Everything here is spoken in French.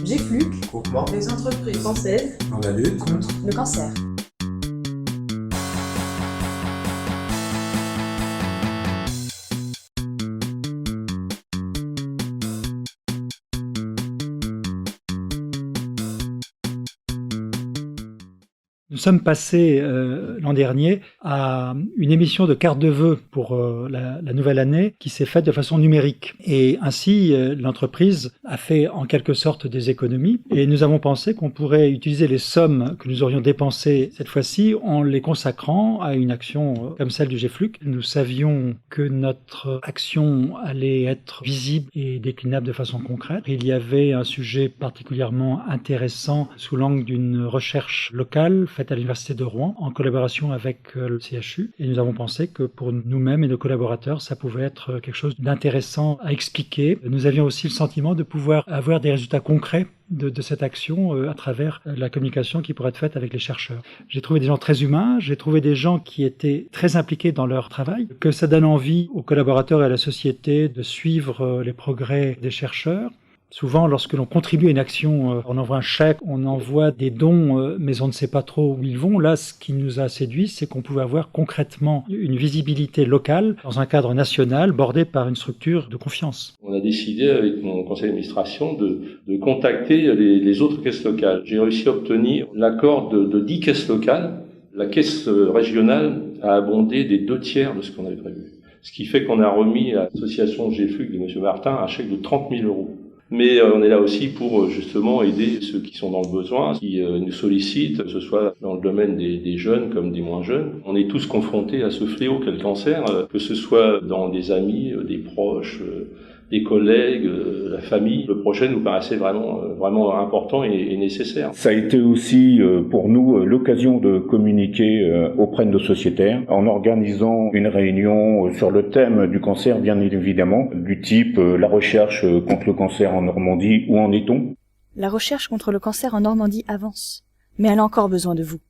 GFLUC, Groupement les entreprises françaises dans la lutte contre le cancer. Nous sommes passés l'an dernier à une émission de cartes de vœux pour la nouvelle année qui s'est faite de façon numérique. Et ainsi, l'entreprise a fait en quelque sorte des économies. Et nous avons pensé qu'on pourrait utiliser les sommes que nous aurions dépensées cette fois-ci en les consacrant à une action comme celle du GFLUC. Nous savions que notre action allait être visible et déclinable de façon concrète. Il y avait un sujet particulièrement intéressant sous l'angle d'une recherche locale faite à l'Université de Rouen en collaboration avec le CHU. Et nous avons pensé que pour nous-mêmes et nos collaborateurs, ça pouvait être quelque chose d'intéressant à expliquer. Nous avions aussi le sentiment de pouvoir avoir des résultats concrets de cette action à travers la communication qui pourrait être faite avec les chercheurs. J'ai trouvé des gens très humains, j'ai trouvé des gens qui étaient très impliqués dans leur travail, que ça donne envie aux collaborateurs et à la société de suivre les progrès des chercheurs. Souvent, lorsque l'on contribue à une action, on envoie un chèque, on envoie des dons, mais on ne sait pas trop où ils vont. Là, ce qui nous a séduit, c'est qu'on pouvait avoir concrètement une visibilité locale dans un cadre national bordé par une structure de confiance. On a décidé avec mon conseil d'administration de contacter les autres caisses locales. J'ai réussi à obtenir l'accord de 10 caisses locales. La caisse régionale a abondé des 2/3 de ce qu'on avait prévu. Ce qui fait qu'on a remis à l'association GFLUC de M. Martin un chèque de 30 000 €. Mais on est là aussi pour justement aider ceux qui sont dans le besoin, qui nous sollicitent, que ce soit dans le domaine des jeunes comme des moins jeunes. On est tous confrontés à ce fléau qu'est le cancer, que ce soit dans des amis, des proches, des collègues, la famille. Le projet nous paraissait vraiment important et nécessaire. Ça a été aussi pour nous l'occasion de communiquer auprès de nos sociétaires en organisant une réunion sur le thème du cancer, bien évidemment, du type la recherche contre le cancer en Normandie. Où en est-on ? La recherche contre le cancer en Normandie avance, mais elle a encore besoin de vous.